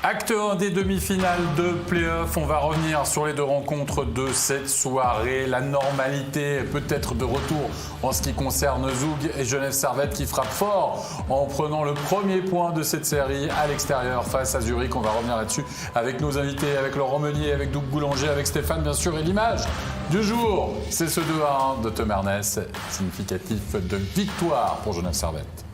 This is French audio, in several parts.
Acte 1 des demi-finales de play-off. On va revenir sur les deux rencontres de cette soirée. La normalité peut-être de retour en ce qui concerne Zoug et Genève Servette qui frappe fort en prenant le premier point de cette série à l'extérieur face à Zurich. On va revenir là-dessus avec nos invités, avec Laurent Meunier, avec Doug Boulanger, avec Stéphane bien sûr. Et l'image du jour, c'est ce 2-1 de Tom Ernest, significatif de victoire pour Genève Servette.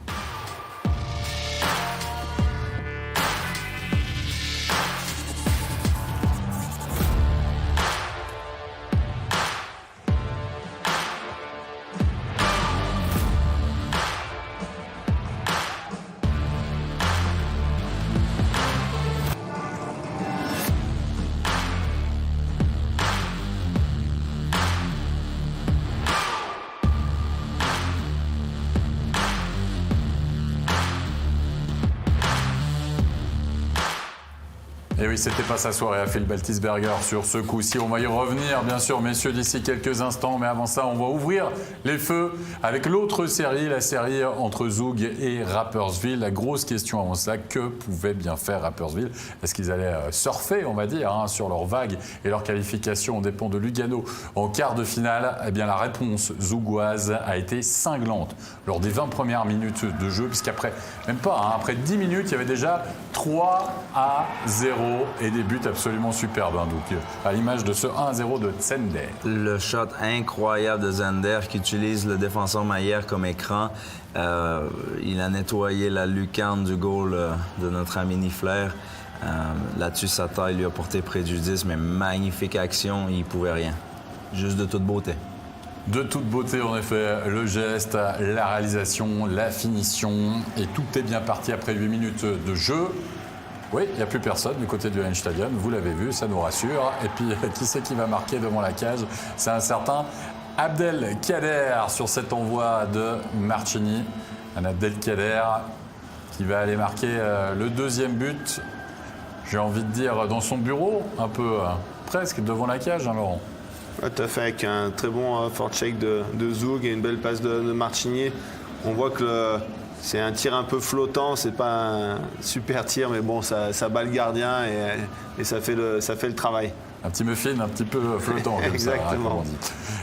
Et oui, c'était pas sa soirée à Phil Baltisberger sur ce coup-ci. On va y revenir, bien sûr, messieurs, d'ici quelques instants. Mais avant ça, on va ouvrir les feux avec l'autre série, la série entre Zoug et Rapperswil. La grosse question avant ça, que pouvait bien faire Rapperswil? Est-ce qu'ils allaient surfer, on va dire, sur leur vague et leur qualification aux dépens de Lugano en quart de finale? Eh bien, la réponse zougoise a été cinglante lors des 20 premières minutes de jeu, puisqu'après, même pas, après 10 minutes, il y avait déjà 3-0. Et des buts absolument superbes, donc à l'image de ce 1-0 de Zender. Le shot incroyable de Zender qui utilise le défenseur Mayer comme écran. Il a nettoyé la lucarne du goal de notre ami Nifler. Là-dessus, sa taille lui a porté préjudice, mais magnifique action, il ne pouvait rien. Juste de toute beauté. De toute beauté, en effet, le geste, la réalisation, la finition, et tout est bien parti après 8 minutes de jeu. Oui, il n'y a plus personne du côté du Einstadion, vous l'avez vu, ça nous rassure. Et puis, qui c'est qui va marquer devant la cage? C'est un certain Abdelkader sur cet envoi de Marchini. Un Abdelkader qui va aller marquer le deuxième but, j'ai envie de dire, dans son bureau, un peu presque devant la cage, Laurent. Ouais, tout à fait, avec un très bon forecheck de Zoug et une belle passe de Marchini. On voit que c'est un tir un peu flottant, c'est pas un super tir, mais bon, ça bat le gardien et ça fait le travail. Un petit muffin, un petit peu flottant. Exactement. Ça, on dit.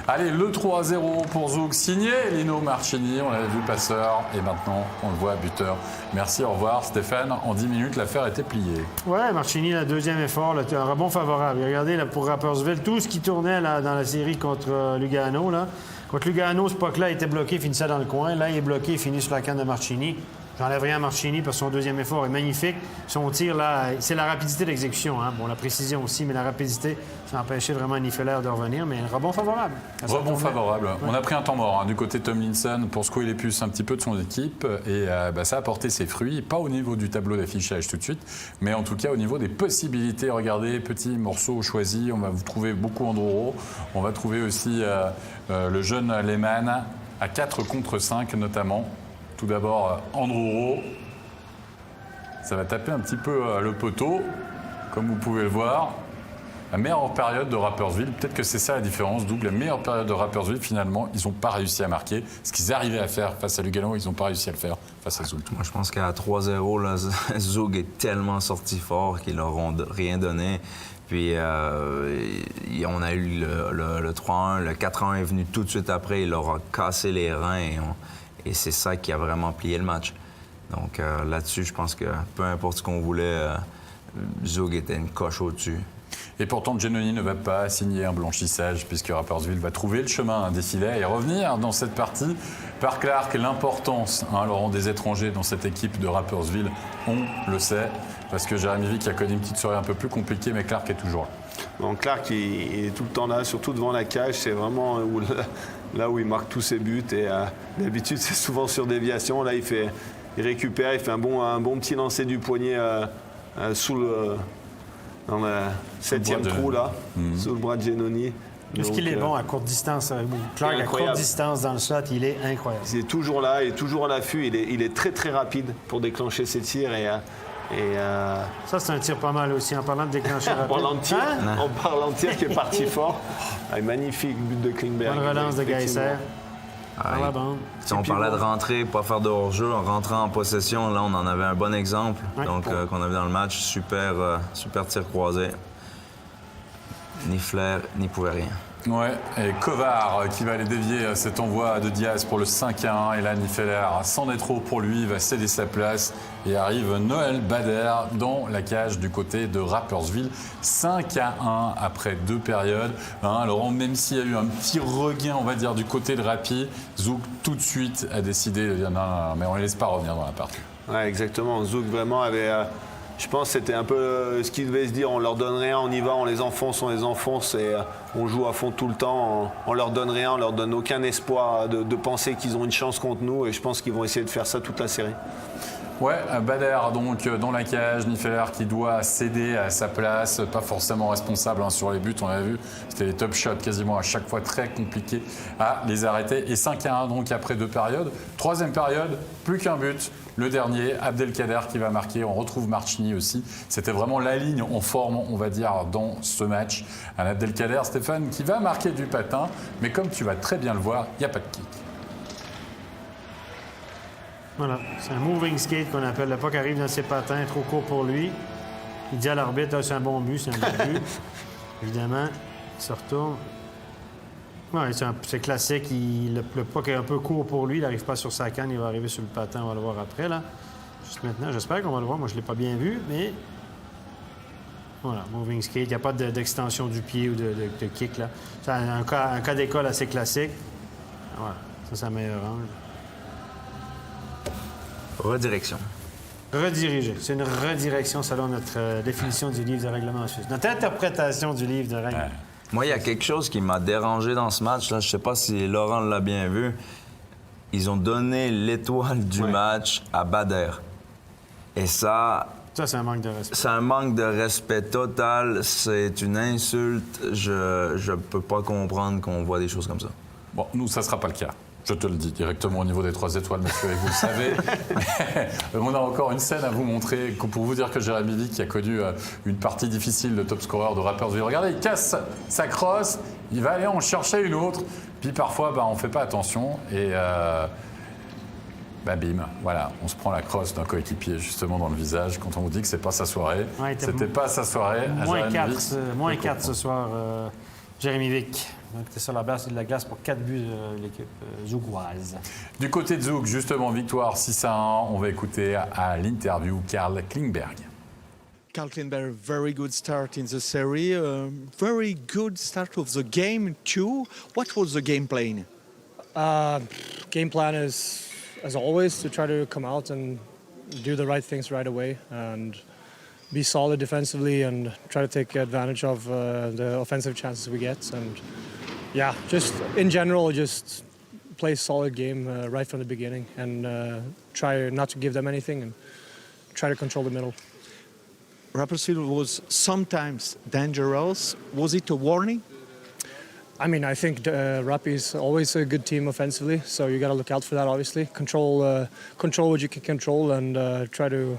Allez, le 3-0 pour Zoug, signé Lino Marchini, on l'avait vu passeur, et maintenant on le voit buteur. Merci, au revoir Stéphane. En 10 minutes, l'affaire était pliée. Ouais, Marchini, le deuxième effort, là, un rebond favorable. Regardez là, pour Rapperswil, tout ce qui tournait là, dans la série contre Lugano, là. Contre Lugano, ce puck-là était bloqué, il finissait dans le coin. Là, il est bloqué, il finit sur la canne de Marchini. J'enlève rien à Marchini parce que son deuxième effort est magnifique. Son tir, là, c'est la rapidité d'exécution. Bon, la précision aussi, mais la rapidité, ça a empêché vraiment Nifler de revenir. Mais un rebond favorable. Rebond favorable. Ouais. On a pris un temps mort du côté de Tomlinson pour secouer les puces un petit peu de son équipe. Et ça a porté ses fruits. Pas au niveau du tableau d'affichage tout de suite, mais en tout cas au niveau des possibilités. Regardez, petit morceau choisi. On va vous trouver beaucoup Androro. On va trouver aussi le jeune Lehmann à 4 contre 5 notamment. Tout d'abord, Androro, ça va taper un petit peu le poteau, comme vous pouvez le voir. La meilleure période de Rapperswil, peut-être que c'est ça la différence, Doug. La meilleure période de Rapperswil, finalement, ils n'ont pas réussi à marquer. Ce qu'ils arrivaient à faire face à Lugano, ils n'ont pas réussi à le faire face à Zoug. Moi, je pense qu'à 3-0, là, Zoug est tellement sorti fort qu'ils leur ont rien donné. Puis on a eu le 3-1, le 4-1 est venu tout de suite après. Il leur a cassé les reins et c'est ça qui a vraiment plié le match. Donc là-dessus, je pense que peu importe ce qu'on voulait, Zoug était une coche au-dessus. Et pourtant, Giannoni ne va pas signer un blanchissage puisque Rapperswil va trouver le chemin des filets et revenir dans cette partie. Par Clark, l'importance, Laurent, des étrangers dans cette équipe de Rapperswil, on le sait, parce que Jérémy Vick a connu une petite soirée un peu plus compliquée, mais Clark est toujours là. Bon, Clark, il est tout le temps là, surtout devant la cage. C'est vraiment là où il marque tous ses buts. Et d'habitude, c'est souvent sur déviation. Là, il récupère, il fait un bon petit lancer du poignet dans le 7e trou, là, sous le bras de Giannoni. Est-ce qu'il est bon à courte distance? Clark, à courte distance dans le shot, il est incroyable. Il est toujours là, il est toujours à l'affût. Il est très, très rapide pour déclencher ses tirs. Ça, c'est un tir pas mal aussi, en parlant de déclencher rapide. En parlant de tir qui est parti fort. Un magnifique but de Klingberg. Bonne relance de Geiser. Par la bande. Si on parlait de rentrer, pas faire de hors-jeu, en rentrant en possession, là, on en avait un bon exemple. Ouais. Donc, qu'on avait dans le match, super tir croisé. Ni flair, ni pouvait rien. Ouais, et Kovar qui va aller dévier cet envoi de Diaz pour le 5-1. Et là, Nifeler, c'en est trop pour lui, va céder sa place. Et arrive Noël Bader dans la cage du côté de Rapperswil. 5-1 après 2 périodes. Alors, même s'il y a eu un petit regain, on va dire, du côté de Rappi, Zouk tout de suite a décidé de dire non, mais on ne les laisse pas revenir dans la partie. Ouais, exactement. Zouk vraiment avait... je pense que c'était un peu ce qu'il devait se dire. On leur donne rien, on y va, on les enfonce et on joue à fond tout le temps. On leur donne rien, on leur donne aucun espoir de penser qu'ils ont une chance contre nous. Et je pense qu'ils vont essayer de faire ça toute la série. Ouais, Bader donc dans la cage, Nifeler qui doit céder à sa place, pas forcément responsable sur les buts, on l'a vu, c'était les top shots quasiment à chaque fois très compliqué à les arrêter. Et 5-1 donc après 2 périodes. 3e période, plus qu'un but. Le dernier, Abdelkader qui va marquer. On retrouve Marchini aussi. C'était vraiment la ligne en forme, on va dire, dans ce match. Un Abdelkader, Stéphane, qui va marquer du patin. Mais comme tu vas très bien le voir, il n'y a pas de kick. Voilà, c'est un moving skate qu'on appelle. Le puck arrive dans ses patins, trop court pour lui. Il dit à l'arbitre, ah, c'est un bon but, c'est un bon but. Évidemment, il se retourne. Ouais, c'est classique. Le puck est un peu court pour lui. Il n'arrive pas sur sa canne. Il va arriver sur le patin. On va le voir après, là. Juste maintenant, j'espère qu'on va le voir. Moi, je ne l'ai pas bien vu, mais... Voilà, moving skate. Il n'y a pas d'extension du pied ou de kick, là. C'est un cas d'école assez classique. Voilà, ça, c'est la meilleure angle. Redirection. Rediriger. C'est une redirection selon notre définition du livre de règlement suisse. Notre interprétation du livre de règlement. Ouais. Moi, il y a quelque chose qui m'a dérangé dans ce match. Là, je ne sais pas si Laurent l'a bien vu. Ils ont donné l'étoile du match à Bader. Et ça, c'est un manque de respect. C'est un manque de respect total. C'est une insulte. Je peux pas comprendre qu'on voit des choses comme ça. Bon, nous, ça ne sera pas le cas. Je te le dis directement au niveau des 3 étoiles, monsieur, et vous le savez. On a encore une scène à vous montrer pour vous dire que Jérémy Vick, qui a connu une partie difficile de top scorer de Rapperswil, regardez, il casse sa crosse, il va aller en chercher une autre, puis parfois, on ne fait pas attention et bim, voilà, on se prend la crosse d'un coéquipier justement dans le visage quand on vous dit que c'est pas sa soirée. Ouais, c'était pas sa soirée. Moins 4 ce soir, Jérémy Vick. Donc, c'était sur la base de la glace pour 4 buts de l'équipe zougoise. Du côté de Zouk, justement, victoire 6-1. On va écouter à l'interview Carl Klingberg. Carl Klingberg, very good start in the series. Very good start of the game too. What was the game plan? Game plan is, as always, to try to come out and do the right things right away and be solid defensively and try to take advantage of the offensive chances we get. And yeah, just in general, just play a solid game right from the beginning and try not to give them anything and try to control the middle. Rapperswil was sometimes dangerous. Was it a warning? I mean, I think Rappi is always a good team offensively, so you got to look out for that. Obviously, control what you can control and try to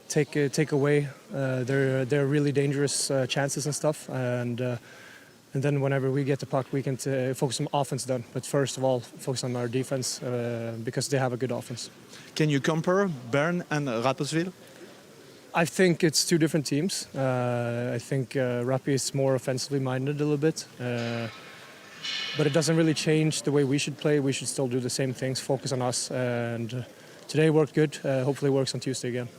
take away their really dangerous chances and stuff. And then whenever we get the puck, we can focus on offense then. But first of all, focus on our defense because they have a good offense. Can you compare Bern and Rapperswil? I think it's 2 different teams. I think Rappi is more offensively minded a little bit. But it doesn't really change the way we should play. We should still do the same things, focus on us. And today worked good. Hopefully it works on Tuesday again.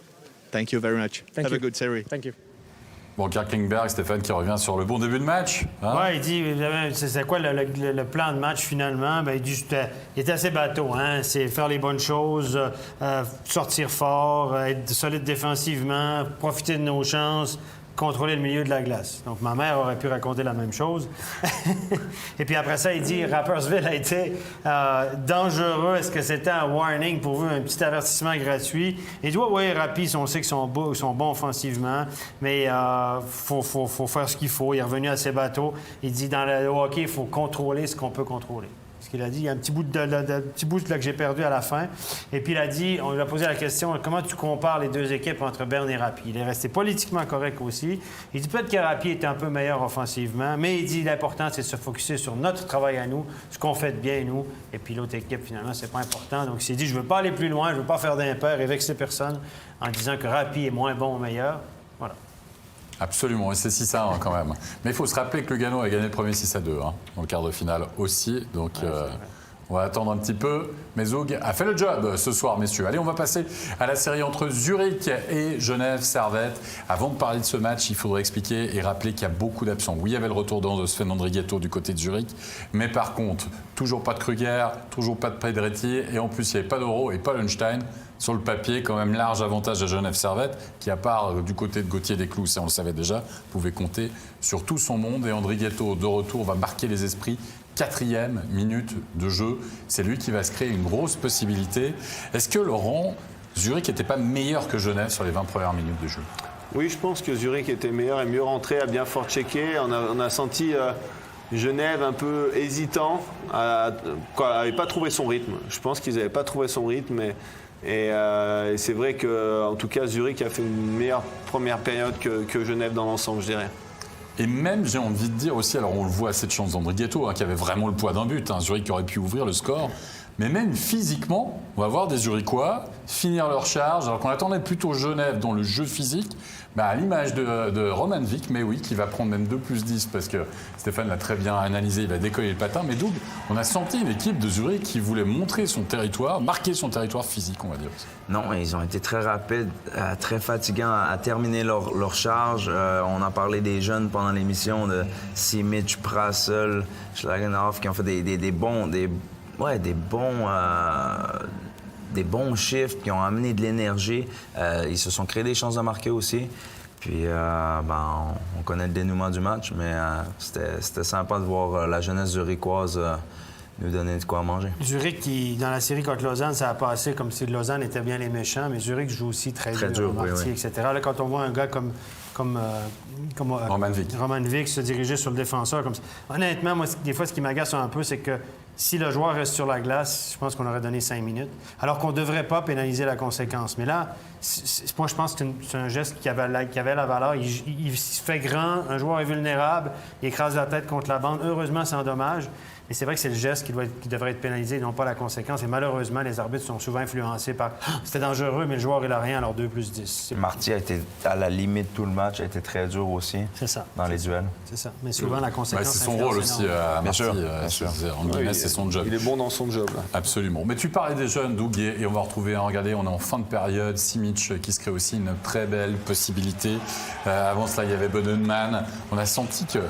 Thank you very much. Have a good series. Thank you. Bon, Carl Klingberg, Stéphane, qui revient sur le bon début de match. Hein? Oui, il dit, c'est quoi le plan de match finalement? Bien, il dit, il était assez bateau. Hein? C'est faire les bonnes choses, sortir fort, être solide défensivement, profiter de nos chances, contrôler le milieu de la glace. Donc, ma mère aurait pu raconter la même chose. Et puis après ça, il dit, Rapperswil a été dangereux. Est-ce que c'était un warning pour vous, un petit avertissement gratuit? Il dit, oui, Rappi, on sait qu'ils sont bons offensivement, mais faut faire ce qu'il faut. Il est revenu à ses bateaux. Il dit, dans le hockey, il faut contrôler ce qu'on peut contrôler. ce qu'il a dit. Il y a un petit bout là, que j'ai perdu à la fin. Et puis il a dit, on lui a posé la question, comment tu compares les deux équipes entre Berne et Rapi? Il est resté politiquement correct aussi. Il dit peut-être que Rapi était un peu meilleur offensivement, mais il dit l'important, c'est de se focusser sur notre travail à nous, ce qu'on fait de bien, nous. Et puis l'autre équipe, finalement, c'est pas important. Donc il s'est dit, je veux pas aller plus loin, je veux pas faire d'impair et vexer personne en disant que Rapi est moins bon ou meilleur. Voilà. Absolument, et c'est 6-1 quand même. Mais il faut se rappeler que Lugano a gagné le premier 6-2 dans le quart de finale aussi. Donc on va attendre un petit peu. Mais Zug a fait le job ce soir, messieurs. Allez, on va passer à la série entre Zurich et Genève Servette. Avant de parler de ce match, il faudrait expliquer et rappeler qu'il y a beaucoup d'absents. Oui, il y avait le retour de Sven Andrighetto du côté de Zurich. Mais par contre, toujours pas de Kruger, toujours pas de Pedretti. Et en plus, il n'y avait pas d'Euro et pas Lunstein. Sur le papier, quand même large avantage à Genève Servette, qui à part du côté de Gauthier Desclous, ça on le savait déjà, pouvait compter sur tout son monde. Et Andrighetto, de retour, va marquer les esprits. 4e minute de jeu. C'est lui qui va se créer une grosse possibilité. Est-ce que, Laurent, Zurich n'était pas meilleur que Genève sur les 20 premières minutes de jeu? Oui, je pense que Zurich était meilleur et mieux rentré, a bien fort-checké. On a senti Genève un peu hésitant, n'avait pas trouvé son rythme. Je pense qu'ils n'avaient pas trouvé son rythme. Et c'est vrai qu'en tout cas, Zurich a fait une meilleure première période que Genève dans l'ensemble, je dirais. Et même, j'ai envie de dire aussi, alors on le voit à cette chance d'Andrighetto, qui avait vraiment le poids d'un but, Zurich qui aurait pu ouvrir le score, mais même physiquement, on va voir des Zurichois finir leur charge, alors qu'on attendait plutôt Genève dans le jeu physique, à l'image de Roman Vik, mais oui, qui va prendre même 2+10, parce que Stéphane l'a très bien analysé, il va décoller le patin, mais Doug, on a senti une équipe de Zurich qui voulait montrer son territoire, marquer son territoire physique, on va dire. Non, ils ont été très rapides, très fatigants à terminer leur charge. On a parlé des jeunes pendant l'émission, de Simic, Prassel, Schlagenhoff, qui ont fait des bons chiffres, qui ont amené de l'énergie. Ils se sont créés des chances de marquer aussi. Puis, on connaît le dénouement du match, mais c'était sympa de voir la jeunesse zurichoise nous donner de quoi manger. Zurich, qui, dans la série contre Lausanne, ça a passé comme si Lausanne était bien les méchants, mais Zurich joue aussi très dur, Marty, etc. Là, quand on voit un gars comme Roman Vik se diriger sur le défenseur comme ça. Honnêtement, moi, des fois, ce qui m'agace un peu, c'est que si le joueur reste sur la glace, je pense qu'on aurait donné 5 minutes, alors qu'on ne devrait pas pénaliser la conséquence. Mais là, moi, je pense que c'est un geste qui avait la valeur. Il se fait grand, un joueur est vulnérable, il écrase la tête contre la bande. Heureusement, c'est un dommage. Mais c'est vrai que c'est le geste qui devrait être pénalisé, non pas la conséquence. Et malheureusement, les arbitres sont souvent influencés par « c'était dangereux, mais le joueur, il n'a rien, alors 2+10 ». Marty a été à la limite tout le match, a été très dur aussi dans les duels. C'est ça. Mais souvent, la conséquence... c'est son rôle aussi, Marty. C'est son job. Il est bon dans son job. Là. Absolument. Mais tu parlais des jeunes, Doug, et on va retrouver, regardez, on est en fin de période, Simic qui se crée aussi une très belle possibilité. Avant cela, il y avait Bonneman. On a senti que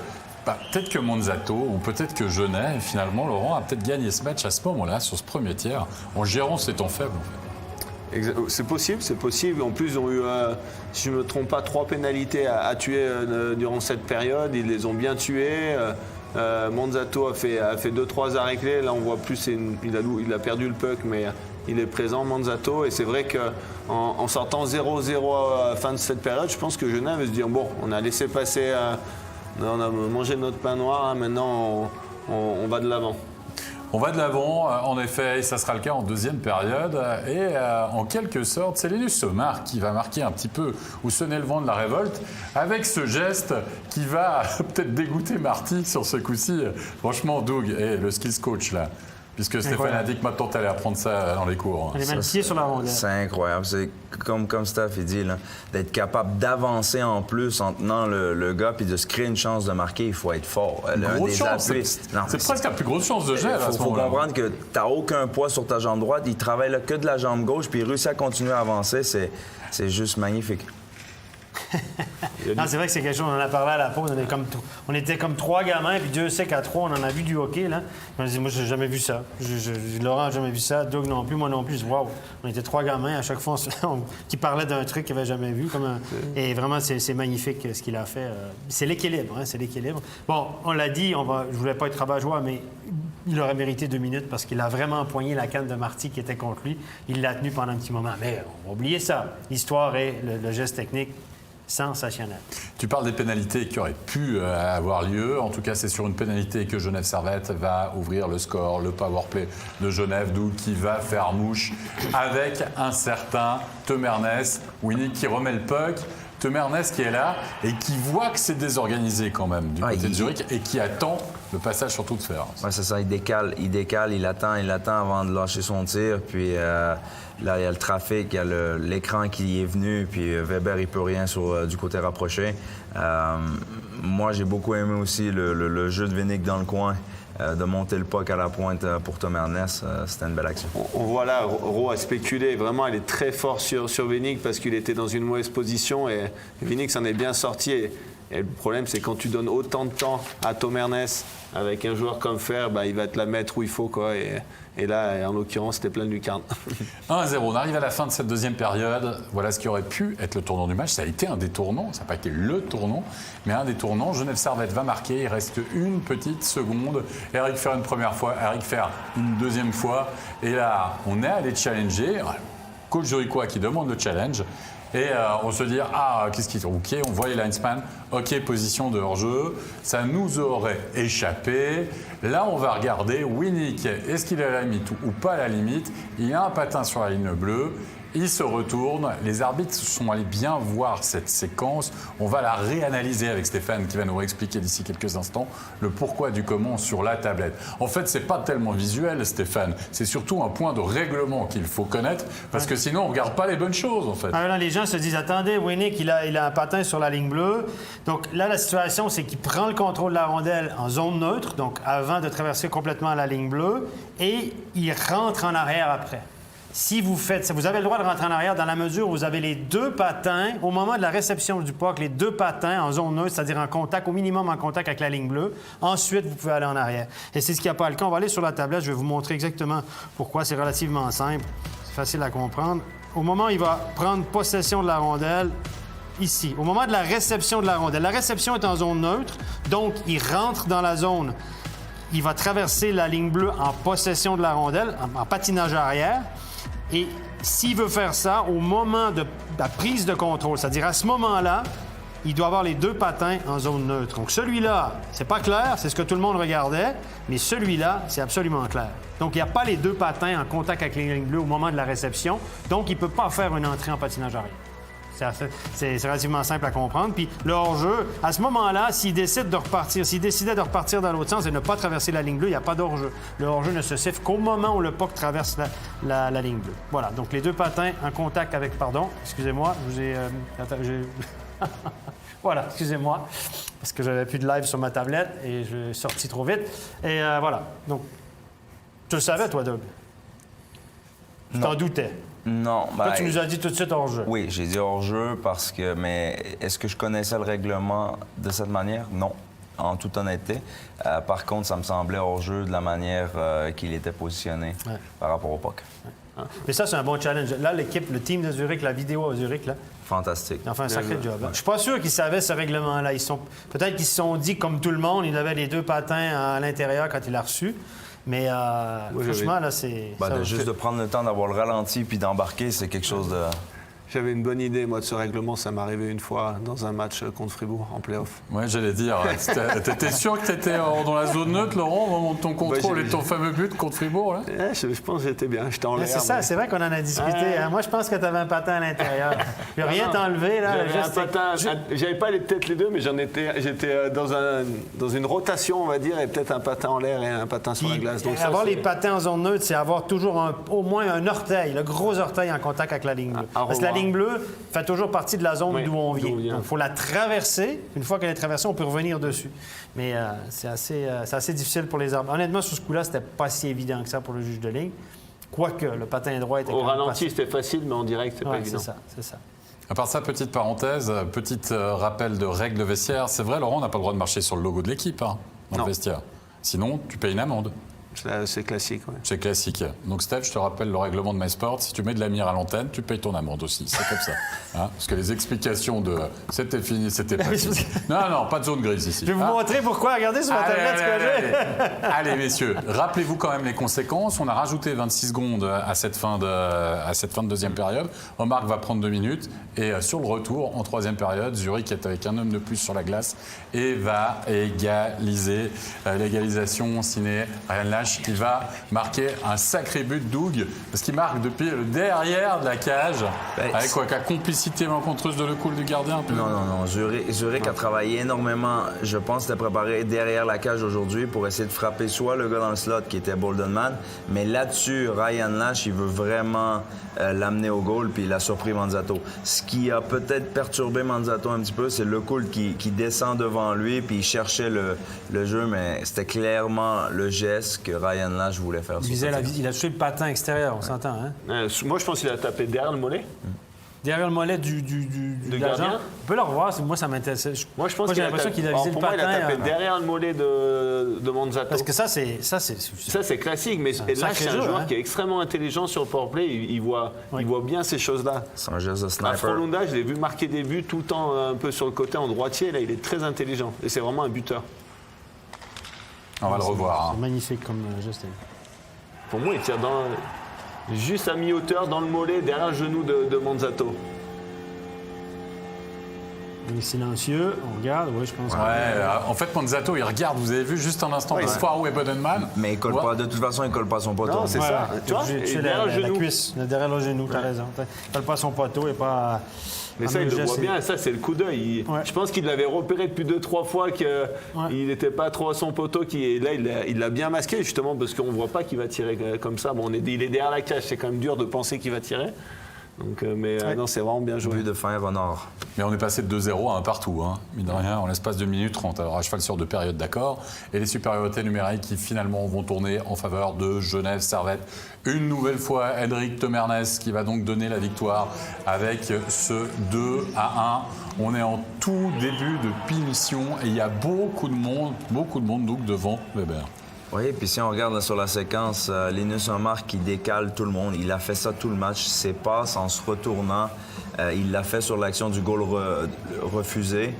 peut-être que Monzato ou peut-être que Genève, finalement, Laurent, a peut-être gagné ce match à ce moment-là, sur ce premier tiers, en gérant ses temps faibles. En fait. C'est possible. En plus, ils ont eu, si je ne me trompe pas, 3 pénalités à tuer durant cette période. Ils les ont bien tués. Monzato a fait 2-3 arrêts clés. Là, on voit plus, il a perdu le puck, mais il est présent, Monzato. Et c'est vrai qu'en sortant 0-0 à la fin de cette période, je pense que Genève va se dire, bon, on a laissé passer... on a mangé notre pain noir, maintenant on va de l'avant. On va de l'avant, en effet, et ça sera le cas en deuxième période. Et en quelque sorte, c'est Linus Somar qui va marquer un petit peu où sonnait le vent de la révolte, avec ce geste qui va peut-être dégoûter Marty sur ce coup-ci. Franchement, Doug, le skills coach là. Puisque Stéphane a dit que maintenant, tu allais apprendre ça dans les cours. On est mal pieds sur la rondelle. C'est incroyable. C'est comme Steph il dit, d'être capable d'avancer en plus en tenant le gars puis de se créer une chance de marquer, il faut être fort. C'est presque la plus grosse chance de Genève à ce moment-là. Il faut comprendre que tu n'as aucun poids sur ta jambe droite. Il travaille là que de la jambe gauche puis il réussit à continuer à avancer. C'est juste magnifique. Non, c'est vrai que c'est quelque chose, on en a parlé à la pause, on était comme 3 gamins, puis Dieu sait qu'à 3, on en a vu du hockey, là. On a dit, moi, j'ai jamais vu ça. Laurent n'a jamais vu ça, Doug non plus, moi non plus. Waouh! On était 3 gamins, à chaque fois, qui parlaient d'un truc qu'il n'avait jamais vu. Et vraiment, c'est magnifique ce qu'il a fait. C'est l'équilibre, c'est l'équilibre. Bon, on l'a dit, je voulais pas être rabat-joie, mais il aurait mérité 2 minutes parce qu'il a vraiment empoigné la canne de Marty qui était contre lui. Il l'a tenu pendant un petit moment. Mais on va oublier ça. L'histoire et le geste technique. sensationnel. Tu parles des pénalités qui auraient pu avoir lieu. En tout cas, c'est sur une pénalité que Genève Servette va ouvrir le score, le powerplay de Genève, d'où qui va faire mouche avec un certain Tom Ernest. Winnick qui remet le puck. Tom Ernest qui est là et qui voit que c'est désorganisé quand même du côté de Zurich et qui attend le passage surtout de fer. Oui, c'est ça. Il décale, il attend avant de lâcher son tir. Puis là, il y a le trafic, il y a l'écran qui est venu. Puis Weber, il peut rien du côté rapproché. Moi, j'ai beaucoup aimé aussi le jeu de Winnick dans le coin. De monter le puck à la pointe pour Tom Ernest, c'était une belle action. On voit là, Rowe a spéculé. Vraiment, il est très fort sur Winnick parce qu'il était dans une mauvaise position et Winnick s'en est bien sorti. Et le problème, c'est quand tu donnes autant de temps à Tom Ernest avec un joueur comme Fer, il va te la mettre où il faut, quoi. Et là, en l'occurrence, c'était plein de lucarnes. 1-0. On arrive à la fin de cette deuxième période. Voilà ce qui aurait pu être le tournant du match. Ça a été un des tournants. Ça n'a pas été le tournant, mais un des tournants. Genève Servette va marquer. Il reste une petite seconde. Eric Fer une première fois, Eric Fer une deuxième fois. Et là, on est allé challenger. Coach zurichois qui demande le challenge. Et on se dit, qu'est-ce qui est OK, on voit les linesman, OK, position de hors-jeu, ça nous aurait échappé. Là, on va regarder Winnick, est-ce qu'il est à la limite ou pas à la limite? Il y a un patin sur la ligne bleue. Il se retourne. Les arbitres sont allés bien voir cette séquence. On va la réanalyser avec Stéphane qui va nous expliquer d'ici quelques instants le pourquoi du comment sur la tablette. En fait, c'est pas tellement visuel, Stéphane. C'est surtout un point de règlement qu'il faut connaître parce que sinon, on regarde pas les bonnes choses, en fait. Là, les gens se disent, attendez, Winnick, il a un patin sur la ligne bleue. Donc là, la situation, c'est qu'il prend le contrôle de la rondelle en zone neutre, donc avant de traverser complètement la ligne bleue, et il rentre en arrière après. Si vous faites ça, vous avez le droit de rentrer en arrière dans la mesure où vous avez les deux patins, au moment de la réception du puck, les deux patins en zone neutre, c'est-à-dire en contact, au minimum en contact avec la ligne bleue. Ensuite, vous pouvez aller en arrière. Et c'est ce qui n'a pas le cas. On va aller sur la tablette. Je vais vous montrer exactement pourquoi. C'est relativement simple. C'est facile à comprendre. Au moment où il va prendre possession de la rondelle, ici, au moment de la réception de la rondelle, la réception est en zone neutre, donc il rentre dans la zone. Il va traverser la ligne bleue en possession de la rondelle, en patinage arrière. Et s'il veut faire ça, au moment de la prise de contrôle, c'est-à-dire à ce moment-là, il doit avoir les deux patins en zone neutre. Donc celui-là, c'est pas clair, c'est ce que tout le monde regardait, mais celui-là, c'est absolument clair. Donc il n'y a pas les deux patins en contact avec les lignes bleues au moment de la réception, donc il ne peut pas faire une entrée en patinage arrière. C'est relativement simple à comprendre. Puis le hors-jeu, à ce moment-là, s'il décidait de repartir dans l'autre sens et ne pas traverser la ligne bleue, il n'y a pas d'hors-jeu. Le hors-jeu ne se siffle qu'au moment où le puck traverse la ligne bleue. Voilà, donc les deux patins en contact avec... Pardon, excusez-moi, je vous ai... Voilà, excusez-moi, parce que j'avais plus de live sur ma tablette et je suis sorti trop vite. Et voilà, donc, tu le savais, toi, Doug? Tu t'en doutais? Non. Toi, tu nous as dit tout de suite hors-jeu. Oui, j'ai dit hors-jeu parce que... Mais est-ce que je connaissais le règlement de cette manière? Non, en toute honnêteté. Par contre, ça me semblait hors-jeu de la manière qu'il était positionné par rapport au puck. Ouais. Mais ça, c'est un bon challenge. Là, l'équipe, le team de Zurich, la vidéo à Zurich, là, Fantastique. ils ont fait un sacré job. Hein. Je suis pas sûr qu'ils savaient ce règlement-là. Peut-être qu'ils se sont dit, comme tout le monde, il avait les deux patins à l'intérieur quand il l'a reçu. Mais franchement, là, c'est... Juste de prendre le temps d'avoir le ralenti puis d'embarquer, c'est quelque chose de... J'avais une bonne idée, moi, de ce règlement. Ça m'est arrivé une fois dans un match contre Fribourg, en play-off. Ouais, j'allais dire. T'étais sûr que t'étais dans la zone neutre, Laurent, au moment de ton contrôle et ton fameux but contre Fribourg, là? Je pense que j'étais bien. J'étais en l'air. C'est ça, c'est vrai qu'on en a discuté. Hein. Moi, je pense que t'avais un patin à l'intérieur. Puis rien t'as enlevé, là. J'avais pas peut-être les deux, mais j'étais dans une rotation, on va dire, et peut-être un patin en l'air et un patin sur la glace. Donc, avoir les patins en zone neutre, c'est avoir toujours au moins un orteil, le gros orteil en contact avec la ligne bleue. Parce que la ligne bleue fait toujours partie de la zone d'où on vient. Donc, il faut la traverser. Une fois qu'elle est traversée, on peut revenir dessus. Mais c'est assez difficile pour les arbitres. Honnêtement, sur ce coup-là, c'était pas si évident que ça pour le juge de ligne. Quoique, le patin droit était... Au ralenti, c'était facile, mais en direct, c'est pas évident. C'est ça. À part ça, petite parenthèse, petit rappel de règles de vestiaire. C'est vrai, Laurent, on n'a pas le droit de marcher sur le logo de l'équipe dans le vestiaire. Sinon, tu payes une amende. C'est classique, ouais. C'est classique. Donc Steph, je te rappelle le règlement de MySport. Si tu mets de la mire à l'antenne, tu payes ton amende aussi. C'est comme ça. Hein, parce que les explications de c'était fini, c'était pas fini. Non, pas de zone grise ici. Je vais vous montrer pourquoi. Regardez sur ma tablette ce que j'ai. Allez, messieurs, rappelez-vous quand même les conséquences. On a rajouté 26 secondes à cette fin de deuxième période. Omar va prendre 2 minutes. Et sur le retour, en troisième période, Zurich est avec un homme de plus sur la glace et va égaliser. L'égalisation signée Ryan Lash. Il va marquer un sacré but, Doug, parce qu'il marque depuis le derrière de la cage. Avec quoi, la complicité rencontreuse de Lecoul du gardien un peu. Non. Zurich a travaillé énormément, je pense, c'était préparé derrière la cage aujourd'hui pour essayer de frapper soit le gars dans le slot qui était Boldenman, mais là-dessus, Ryan Lash, il veut vraiment l'amener au goal, puis il a surpris Manzatto. Ce qui a peut-être perturbé Manzatto un petit peu, c'est Lecoul qui descend devant lui, puis il cherchait le jeu, mais c'était clairement le geste que Ryan Lash voulait faire. Il a touché le patin extérieur, on s'entend, hein? Moi, je pense qu'il a tapé derrière le mollet. Derrière le mollet du gardien. On peut le revoir, moi ça m'intéresse. Moi, je pense j'ai l'impression qu'il a visé le pour moi, patin. il a tapé derrière le mollet de Manzatto. Parce que ça, c'est classique, mais là, c'est un joueur qui est extrêmement intelligent sur le powerplay. Il voit bien ces choses-là. C'est un geste de À sniper. Frolunda, je l'ai vu marquer des buts tout le temps un peu sur le côté en droitier. Là, il est très intelligent et c'est vraiment un buteur. On va le revoir. C'est magnifique comme geste. Pour moi, il tire juste à mi-hauteur dans le mollet, derrière le genou de Manzatto. Il est silencieux, on regarde, oui, je pense. En fait, Manzatto, il regarde, vous avez vu juste un instant, Farou et Bodenman. Mais il colle pas, de toute façon, il colle pas son poteau. Non, c'est ça. Tu vois, derrière la cuisse, derrière le genou, t'as raison. Il colle pas son poteau et pas... Mais ça, il le voit bien, ça, c'est le coup d'œil. Je pense qu'il l'avait repéré depuis 2-3 fois qu'il n'était pas trop à son poteau. Là, il l'a bien masqué, justement, parce qu'on ne voit pas qu'il va tirer comme ça. Bon, il est derrière la cage, c'est quand même dur de penser qu'il va tirer. Donc, non, c'est vraiment bien joué. But de fin Renard. Mais on est passé de 2-0 à 1 partout, hein. Mine de rien, en l'espace de 1 minute 30. Alors à cheval sur 2 périodes, d'accord. Et les supériorités numériques qui finalement vont tourner en faveur de Genève Servette. Une nouvelle fois, Henrik Temernes qui va donc donner la victoire avec ce 2-1. On est en tout début de punition et il y a beaucoup de monde donc devant Weber. Oui, puis si on regarde là, sur la séquence, Linus Omar qui décale tout le monde, il a fait ça tout le match. Ses passes en se retournant, il l'a fait sur l'action du goal refusé.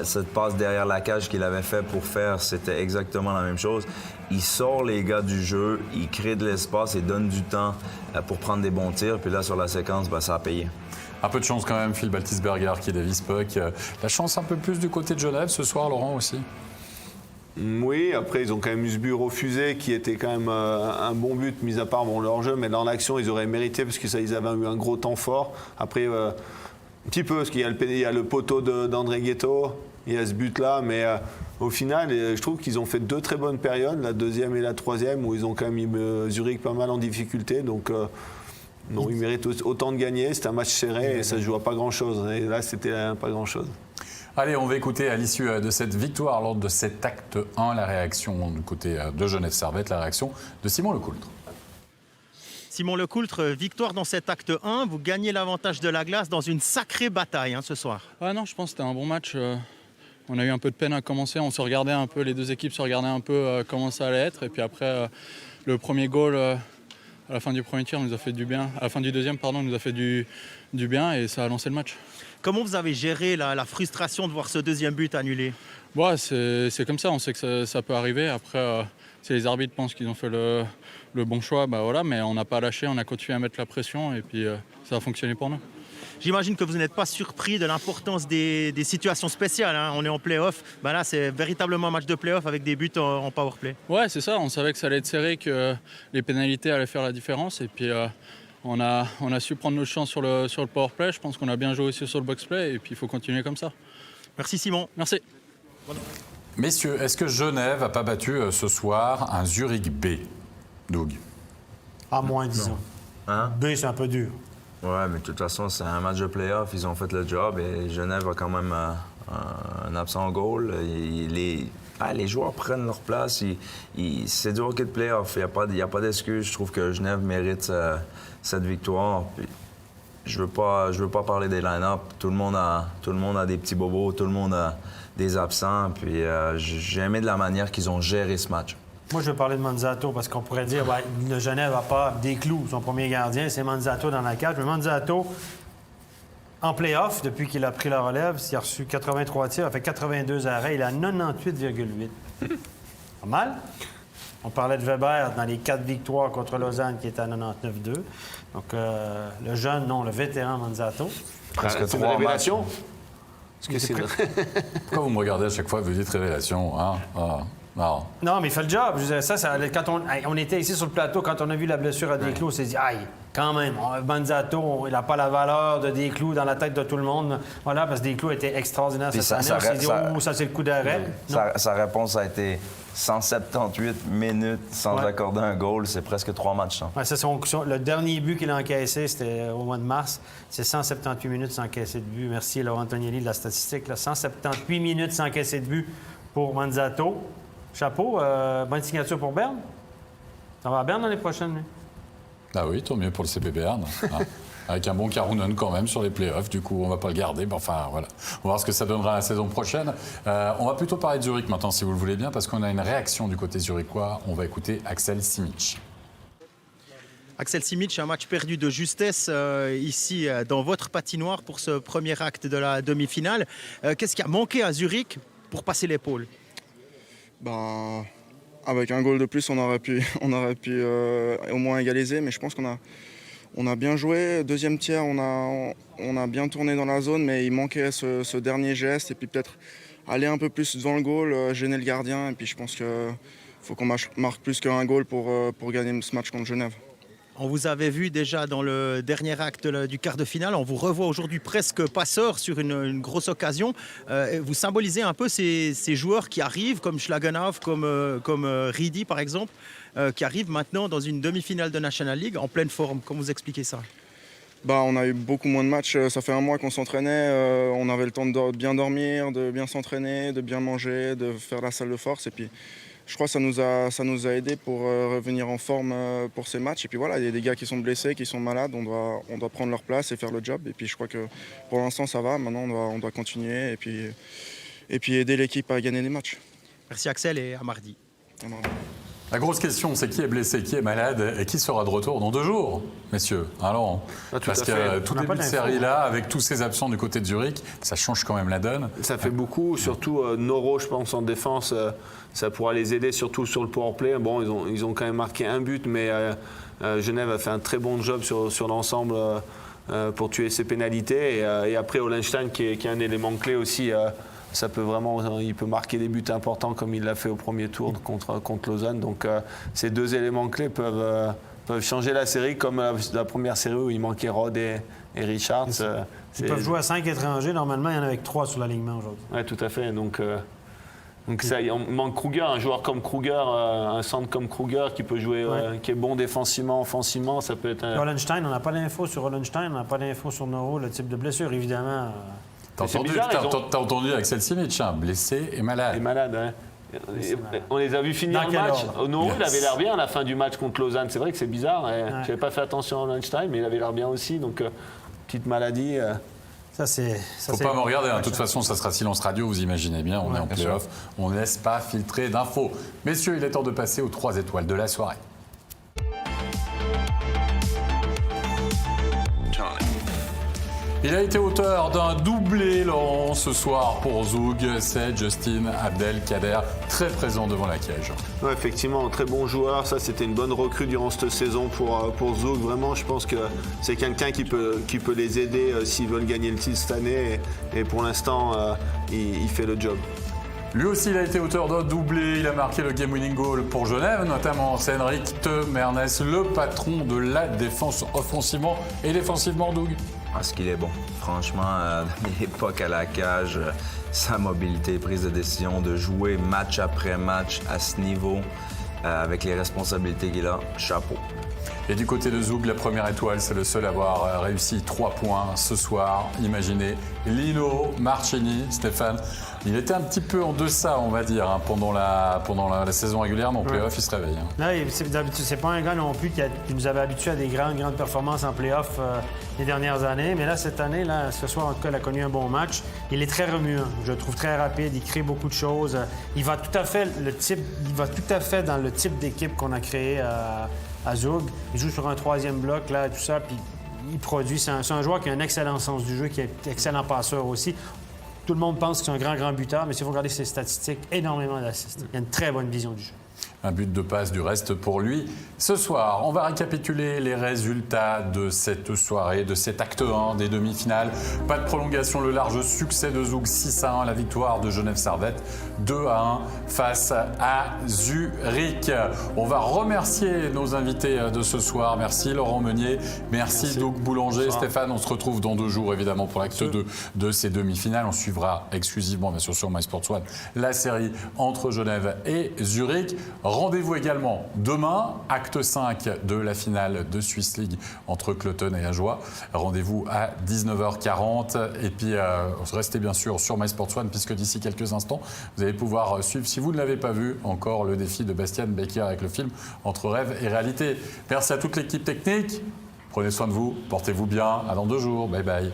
Cette passe derrière la cage qu'il avait fait pour faire, c'était exactement la même chose. Il sort les gars du jeu, il crée de l'espace et donne du temps pour prendre des bons tirs. Puis là, sur la séquence, ça a payé. Un peu de chance quand même, Phil Baltisberger qui est Davis Puck. La chance un peu plus du côté de Genève ce soir, Laurent, aussi. Oui, après, ils ont quand même eu ce but refusé qui était quand même un bon but, mis à part leur jeu, mais dans l'action, ils auraient mérité parce qu'ils avaient eu un gros temps fort. Après, un petit peu, parce qu'il y a le poteau d'André Ghetto, il y a ce but-là, mais au final, je trouve qu'ils ont fait 2 très bonnes périodes, la deuxième et la troisième, où ils ont quand même mis Zurich pas mal en difficulté. Donc, non, ils méritent autant de gagner. C'était un match serré et ça ne joue à pas grand-chose. Et là, c'était pas grand-chose. Allez, on va écouter à l'issue de cette victoire, lors de cet acte 1, la réaction du côté de Genève Servette, la réaction de Simon Lecoultre. Simon Lecoultre, victoire dans cet acte 1. Vous gagnez l'avantage de la glace dans une sacrée bataille ce soir. Ah non, je pense que c'était un bon match. On a eu un peu de peine à commencer. On se regardait un peu, les deux équipes se regardaient un peu comment ça allait être. Et puis après, le premier goal à la fin du premier tir nous a fait du bien. À la fin du deuxième, nous a fait du bien et ça a lancé le match. Comment vous avez géré la frustration de voir ce deuxième but annulé? C'est comme ça, on sait que ça peut arriver. Après, si les arbitres pensent qu'ils ont fait le bon choix, mais on n'a pas lâché, on a continué à mettre la pression et puis ça a fonctionné pour nous. J'imagine que vous n'êtes pas surpris de l'importance des situations spéciales. Hein. On est en play-off. Là, c'est véritablement un match de play-off avec des buts en power-play. Ouais, c'est ça. On savait que ça allait être serré, que les pénalités allaient faire la différence. Et puis, on a su prendre notre chance sur le power-play. Je pense qu'on a bien joué aussi sur le box-play. Et puis, il faut continuer comme ça. Merci, Simon. Merci. Messieurs, est-ce que Genève n'a pas battu ce soir un Zurich B, Doug? À moins, disons. Hein? B, c'est un peu dur. Ouais, mais de toute façon, c'est un match de play-off. Ils ont fait le job et Genève a quand même un absent goal. Les joueurs prennent leur place. C'est du hockey de play-off. Il n'y a pas d'excuse. Je trouve que Genève mérite cette victoire. Puis, je veux pas parler des line-up. Tout le monde a des petits bobos. Tout le monde a des absents. Puis j'ai aimé de la manière qu'ils ont géré ce match. Moi, je veux parler de Manzato parce qu'on pourrait dire le Genève n'a pas Desclous, son premier gardien, c'est Manzato dans la cage. Mais Manzato, en play-off, depuis qu'il a pris la relève, il a reçu 83 tirs, il a fait 82 arrêts, il a 98,8. Pas mal. On parlait de Weber dans les 4 victoires contre Lausanne qui était à 99,2. Donc, le jeune, non, le vétéran Manzato. Presque C'est une 3 matchs. révélation. Est-ce que c'est Pourquoi vous me regardez à chaque fois, vous dites révélation, hein? Ah, non. Non, mais il fait le job. Je veux dire, quand on était ici sur le plateau, quand on a vu la blessure à Desclous, on s'est dit, aïe, quand même, Manzato, il n'a pas la valeur de Desclous dans la tête de tout le monde. Voilà, parce que Desclous était extraordinaire Puis cette année. On s'est dit, ça, c'est le coup d'arrêt. Sa réponse a été 178 minutes sans accorder un goal. C'est presque 3 matchs. Hein. Ouais, le dernier but qu'il a encaissé, c'était au mois de mars. C'est 178 minutes sans encaisser de but. Merci, Laurent Antonielli de la statistique. Là. 178 minutes sans encaisser de but pour Manzato. Chapeau. Bonne signature pour Berne. Ça va à Berne l'année prochaine, lui? Ah oui, tant mieux pour le CP Berne. Hein. Avec un bon Karunen quand même sur les playoffs. Du coup, on va pas le garder. Mais enfin, voilà. On va voir ce que ça donnera la saison prochaine. On va plutôt parler de Zurich maintenant, si vous le voulez bien, parce qu'on a une réaction du côté zurichois. On va écouter Axel Simic. Axel Simic, un match perdu de justesse ici dans votre patinoire pour ce premier acte de la demi-finale. Qu'est-ce qui a manqué à Zurich pour passer l'épaule? Avec un goal de plus, on aurait pu au moins égaliser, mais je pense qu'on a bien joué. Deuxième tiers, on a bien tourné dans la zone, mais il manquait ce dernier geste et puis peut-être aller un peu plus devant le goal, gêner le gardien. Et puis je pense qu'il faut qu'on marque plus qu'un goal pour gagner ce match contre Genève. On vous avait vu déjà dans le dernier acte du quart de finale. On vous revoit aujourd'hui presque passeur sur une grosse occasion. Vous symbolisez un peu ces joueurs qui arrivent, comme Schlagenhoff, comme Riedy par exemple, qui arrivent maintenant dans une demi-finale de National League en pleine forme. Comment vous expliquez ça? On a eu beaucoup moins de matchs. Ça fait un mois qu'on s'entraînait. On avait le temps de bien dormir, de bien s'entraîner, de bien manger, de faire la salle de force. Et puis, je crois que ça nous a aidés pour revenir en forme pour ces matchs. Et puis voilà, il y a des gars qui sont blessés, qui sont malades. On doit prendre leur place et faire le job. Et puis je crois que pour l'instant, ça va. Maintenant, on doit continuer et puis aider l'équipe à gagner des matchs. Merci Axel et à mardi. À mardi. La grosse question, c'est qui est blessé, qui est malade et qui sera de retour dans 2 jours, messieurs. Alors, parce que tout début de série là, avec tous ces absents du côté de Zurich, ça change quand même la donne. Ça fait beaucoup, surtout Noro, je pense, en défense. Ça pourra les aider, surtout sur le powerplay. Bon, ils ont quand même marqué un but, mais Genève a fait un très bon job sur l'ensemble pour tuer ses pénalités. Et après, Hollenstein, qui est un élément clé aussi. Ça peut vraiment, il peut marquer des buts importants comme il l'a fait au premier tour contre Lausanne. Donc ces 2 éléments clés peuvent changer la série, comme la première série où il manquait Rod et Richards. Ils peuvent jouer à 5 étrangers. Normalement, il y en a avec 3 sur l'alignement aujourd'hui. Oui, tout à fait. Donc ça, il manque Kruger, un joueur comme Kruger, un centre comme Kruger qui peut jouer, qui est bon défensivement, offensivement. Ça peut être. Hollenstein, on n'a pas d'infos sur Hollenstein, on n'a pas d'infos sur Noro, le type de blessure, évidemment. T'as entendu Axel Simic, hein, blessé et malade. Et malade, hein. On les a vus finir le match. Noro, il avait l'air bien à la fin du match contre Lausanne. C'est vrai que c'est bizarre. Je n'avais pas fait attention à Hollenstein, mais il avait l'air bien aussi. Donc, petite maladie. Faut pas me regarder. De toute façon, ça sera silence radio, vous imaginez bien. On est en play-off. On ne laisse pas filtrer d'infos. Messieurs, il est temps de passer aux 3 étoiles de la soirée. Il a été auteur d'un doublé, Laurent, ce soir pour Zug. C'est Justin Abdelkader, très présent devant la cage. Ouais, effectivement, un très bon joueur. Ça, c'était une bonne recrue durant cette saison pour Zug. Vraiment, je pense que c'est quelqu'un qui peut les aider s'ils veulent gagner le titre cette année. Et pour l'instant, il fait le job. Lui aussi, il a été auteur d'un doublé. Il a marqué le game-winning goal pour Genève, notamment. C'est Henrik Temernes, le patron de la défense offensivement et défensivement, Doug. Parce qu'il est bon. Franchement, à l'époque à la cage, sa mobilité, prise de décision, de jouer match après match à ce niveau, avec les responsabilités qu'il a, chapeau. Et du côté de Zug, la première étoile, c'est le seul à avoir réussi 3 points ce soir. Imaginez, Lino Marchini, Stéphane. Il était un petit peu en deçà, on va dire, hein, pendant la saison régulière, mais en play-off, il se réveille. Hein. Là, c'est pas un gars non plus qui nous avait habitués à des grandes performances en play-off les dernières années. Mais là, cette année, ce soir, en tout cas, il a connu un bon match. Il est très remuant. Je le trouve très rapide. Il crée beaucoup de choses. Il va tout à fait dans le type d'équipe qu'on a créé à Zug. Il joue sur un 3e bloc, là, tout ça, puis il produit. C'est un joueur qui a un excellent sens du jeu, qui est excellent passeur aussi. Tout le monde pense que c'est un grand buteur, mais si vous regardez ses statistiques, énormément d'assists. Il a une très bonne vision du jeu. Un but de passe du reste pour lui. Ce soir, on va récapituler les résultats de cette soirée, de cet acte 1 des demi-finales. Pas de prolongation, le large succès de Zug 6-1, la victoire de Genève Servette 2-1 face à Zurich. On va remercier nos invités de ce soir. Merci Laurent Meunier, merci Doug Boulanger. Bonsoir. Stéphane, on se retrouve dans 2 jours évidemment pour l'acte 2 de ces demi-finales. On suivra exclusivement, bien sûr, sur MySports1 la série entre Genève et Zurich. Rendez-vous également demain, acte 5 de la finale de Swiss League entre Cloton et Ajoie. Rendez-vous à 19h40. Et puis, restez bien sûr sur MySports1 puisque d'ici quelques instants, vous allez pouvoir suivre, si vous ne l'avez pas vu, encore le défi de Bastian Becker avec le film Entre rêve et réalité. Merci à toute l'équipe technique. Prenez soin de vous, portez-vous bien. À dans 2 jours. Bye bye.